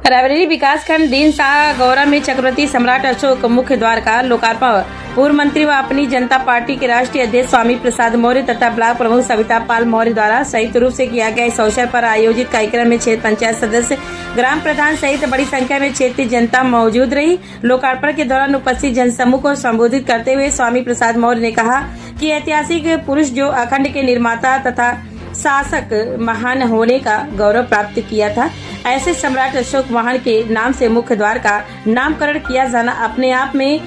रायबरेली विकासखंड दीनसा गौरा में चक्रवर्ती सम्राट अशोक मुख्य द्वार का लोकार्पण पूर्व मंत्री व अपनी जनता पार्टी के राष्ट्रीय अध्यक्ष स्वामी प्रसाद मौर्य तथा ब्लॉक प्रमुख सविता पाल मौर्य द्वारा संयुक्त रूप से किया गया। इस अवसर पर आयोजित कार्यक्रम में क्षेत्र पंचायत सदस्य, ग्राम प्रधान सहित बड़ी संख्या में क्षेत्रीय जनता मौजूद रही। लोकार्पण के दौरान उपस्थित जनसमूह को संबोधित करते हुए स्वामी प्रसाद मौर्य ने कहा कि ऐतिहासिक पुरुष जो अखंड के निर्माता तथा शासक महान होने का गौरव प्राप्त किया था, ऐसे सम्राट अशोक महान के नाम से मुख्य द्वार का नामकरण किया जाना अपने आप में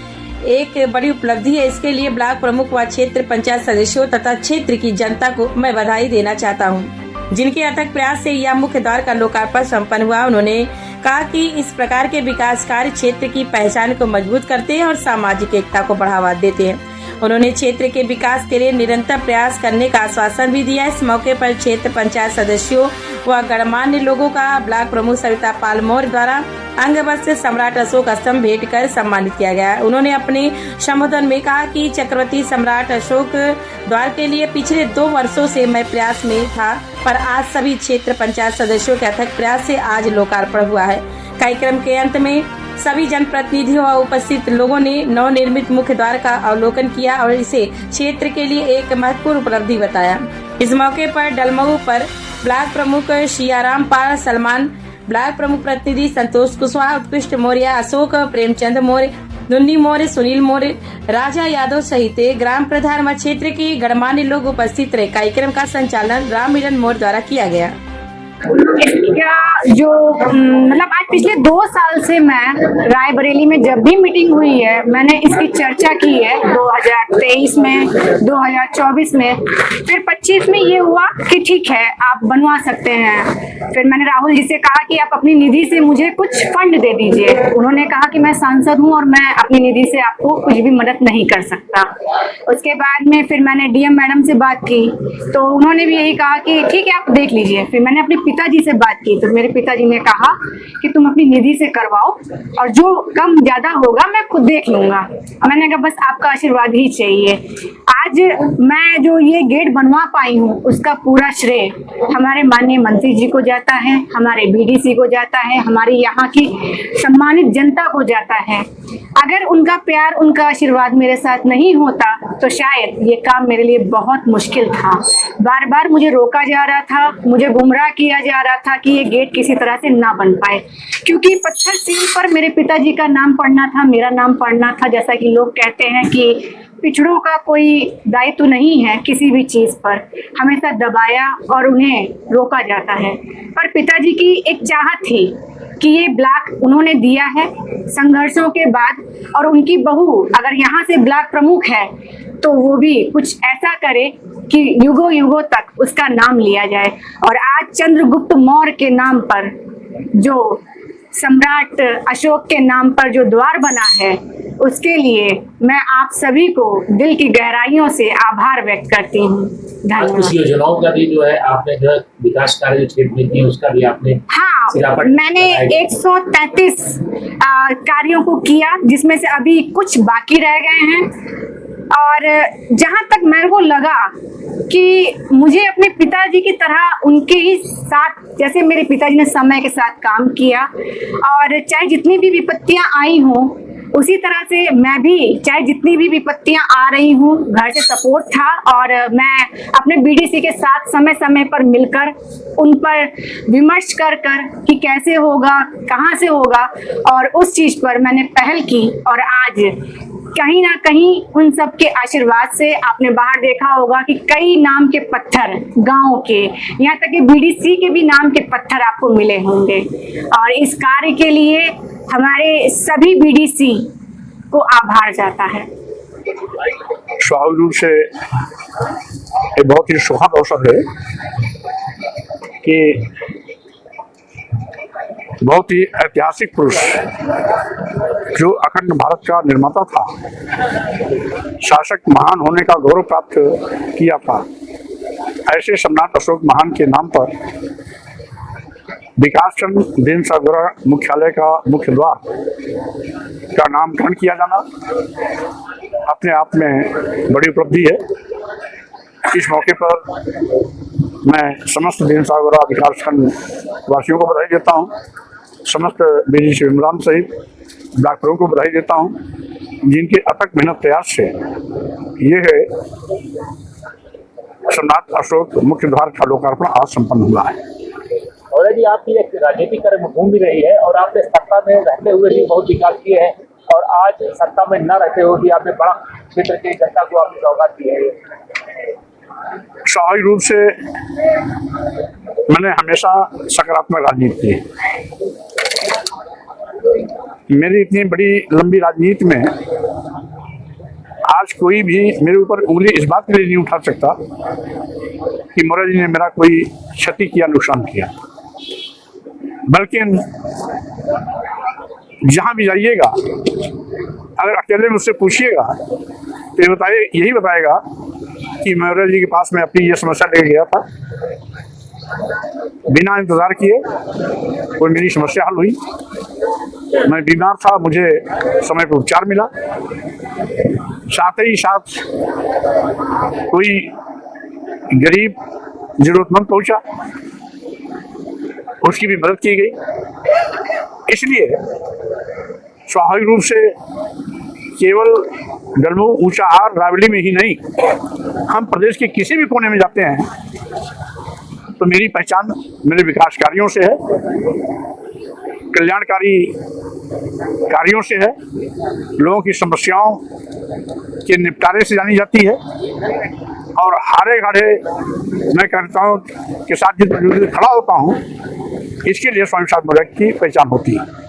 एक बड़ी उपलब्धि है। इसके लिए ब्लॉक प्रमुख व क्षेत्र पंचायत सदस्यों तथा क्षेत्र की जनता को मैं बधाई देना चाहता हूं, जिनके अथक प्रयास से यह मुख्य द्वार का लोकार्पण संपन्न हुआ। उन्होंने कहा कि इस प्रकार के विकास कार्य क्षेत्र की पहचान को मजबूत करते हैं और सामाजिक एकता को बढ़ावा देते हैं। उन्होंने क्षेत्र के विकास के लिए निरंतर प्रयास करने का आश्वासन भी दिया। इस मौके पर क्षेत्र पंचायत सदस्यों व गणमान्य लोगों का ब्लॉक प्रमुख सविता पाल मौर्य द्वारा अंग वस्त्र सम्राट अशोक स्तंभ भेंट कर सम्मानित किया गया। उन्होंने अपने संबोधन में कहा कि चक्रवर्ती सम्राट अशोक द्वार के लिए पिछले 2 वर्षों से मैं प्रयास में था, पर आज सभी क्षेत्र पंचायत सदस्यों के अथक प्रयास से आज लोकार्पण हुआ है। कार्यक्रम के अंत में सभी जनप्रतिनिधियों और उपस्थित लोगों ने नवनिर्मित मुख्य द्वार का अवलोकन किया और इसे क्षेत्र के लिए एक महत्वपूर्ण उपलब्धि बताया। इस मौके पर डलमऊ पर ब्लॉक प्रमुख शियाराम पाल सलमान, ब्लॉक प्रमुख प्रतिनिधि संतोष कुशवाहा, उत्कृष्ट मौर्य, अशोक प्रेमचंद मौर्य, दुन्नी मौर्य, सुनील मौर्य, राजा यादव सहित ग्राम प्रधान व क्षेत्र के गणमान्य लोग उपस्थित रहे। कार्यक्रम का संचालन राम मिलन मौर्य द्वारा किया गया। जो मतलब आज पिछले 2 साल से मैं रायबरेली में जब भी मीटिंग हुई है, मैंने इसकी चर्चा की है। 2023 में, 2024 में, फिर 25 में ये हुआ कि ठीक है आप बनवा सकते हैं। फिर मैंने राहुल जी से कहा कि आप अपनी निधि से मुझे कुछ फंड दे दीजिए। उन्होंने कहा कि मैं सांसद हूँ और मैं अपनी निधि से आपको कुछ भी मदद नहीं कर सकता। उसके बाद में फिर मैंने डीएम मैडम से बात की तो उन्होंने भी यही कहा कि ठीक है आप देख लीजिए। फिर मैंने अपने पिताजी से बात की तो मेरे पिताजी ने कहा कि तुम अपनी निधि से करवाओ और जो कम ज्यादा होगा मैं खुद देख लूंगा। मैंने कहा बस आपका आशीर्वाद ही चाहिए। आज मैं जो ये गेट बनवा पाई हूँ उसका पूरा श्रेय हमारे माननीय मंत्री जी को जाता है, हमारे बीडीसी को जाता है, हमारी यहाँ की सम्मानित जनता को जाता है। अगर उनका प्यार, उनका आशीर्वाद मेरे साथ नहीं होता तो शायद ये काम मेरे लिए बहुत मुश्किल था। बार बार मुझे रोका जा रहा था, मुझे गुमराह किया जा रहा था कि ये गेट किसी तरह से ना बन पाए, क्योंकि पत्थर सील पर मेरे पिताजी का नाम पढ़ना था, मेरा नाम पढ़ना था। जैसा कि लोग कहते हैं कि पिछड़ों का कोई दायित्व नहीं है किसी भी चीज पर, हमेशा दबाया और उन्हें रोका जाता है। पर पिताजी की एक चाहत थी कि ये ब्लॉक उन्होंने दिया है संघर्षों के बाद, और उनकी बहू अगर यहाँ से ब्लॉक प्रमुख है तो वो भी कुछ ऐसा करे कि युगों युगों तक उसका नाम लिया जाए। और आज चंद्रगुप्त मौर्य के नाम पर, जो सम्राट अशोक के नाम पर जो द्वार बना है, उसके लिए मैं आप सभी को दिल की गहराइयों से आभार व्यक्त करती हूँ। धन्यवाद। योजनाओं का भी जो है आपने जो विकास कार्य जो क्षेत्र में किए उसका भी आपने, हाँ, मैंने 133 कार्यों को किया, जिसमें से अभी कुछ बाकी रह गए हैं। और जहां तक मेरे को लगा कि मुझे अपने पिताजी की तरह उनके ही साथ, जैसे मेरे पिताजी ने समय के साथ काम किया और चाहे जितनी भी विपत्तियां आई हों उसी तरह से मैं भी, चाहे जितनी भी विपत्तियां आ रही हूँ, घर से सपोर्ट था और मैं अपने बीडीसी के साथ समय समय पर मिलकर उन पर विमर्श कर कि कैसे होगा, कहाँ से होगा, और उस चीज पर मैंने पहल की। और आज कहीं ना कहीं उन सब के आशीर्वाद से आपने बाहर देखा होगा कि कई नाम के पत्थर गांव के, यहाँ तक कि बीडीसी के भी नाम के पत्थर आपको मिले होंगे। और इस कार्य के लिए हमारे सभी बीडीसी को आभार जाता है। स्वाभाविक रूप से ये बहुत ही सुखद अवसर है कि बहुत ही ऐतिहासिक पुरुष जो अखंड भारत का निर्माता था, शासक महान होने का गौरव प्राप्त किया था, ऐसे सम्राट अशोक महान के नाम पर विकासखंड दीनसा गौरा मुख्यालय का मुख्य द्वार का नामकरण किया जाना अपने आप में बड़ी उपलब्धि है। इस मौके पर मैं समस्त दीनसा गौरा विकासखंड वासियों को बधाई देता हूँ समस्त BDC इमरान सहित ब्लॉक प्रमुख को बधाई देता हूँ, जिनके अथक मेहनत प्रयास से ये है सम्राट अशोक मुख्य द्वार का लोकार्पण आज संपन्न हुआ है। और यदि आपकी एक राजनीतिक कर्मभूमि रही है और आपने सत्ता में रहते हुए भी बहुत विकास किए हैं और आज सत्ता में न रहते हुए भी आपने बड़ा क्षेत्र की जनता को आपने सौगात दी है। स्वाभाविक रूप से मैंने हमेशा सकारात्मक राजनीति की। मेरी इतनी बड़ी लंबी राजनीति में आज कोई भी मेरे ऊपर उंगली इस बात के लिए नहीं उठा सकता कि मौर्य जी ने मेरा कोई क्षति किया, नुकसान किया। बल्कि जहां भी जाइएगा, अगर अकेले मुझसे पूछिएगा तो यही बताएगा कि मौर्य जी के पास मैं अपनी ये समस्या लेके गया था, बिना इंतजार किए कोई मेरी समस्या हल हुई। मैं बीमार था, मुझे समय पर उपचार मिला, साथ ही साथ कोई गरीब जरूरतमंद पहुंचा, उसकी भी मदद की गई। इसलिए स्वाभाविक रूप से केवल गलमऊ ऊंचाहार रायबरेली में ही नहीं, हम प्रदेश के किसी भी कोने में जाते हैं तो मेरी पहचान मेरे विकास कार्यों से है, कल्याणकारी कार्यों से है, लोगों की समस्याओं के निपटारे से जानी जाती है। और हारे घाड़े मैं कार्यकर्ताओं के साथ जिस खड़ा होता हूँ, इसके लिए स्वामी प्रसाद मौर्य की पहचान होती है।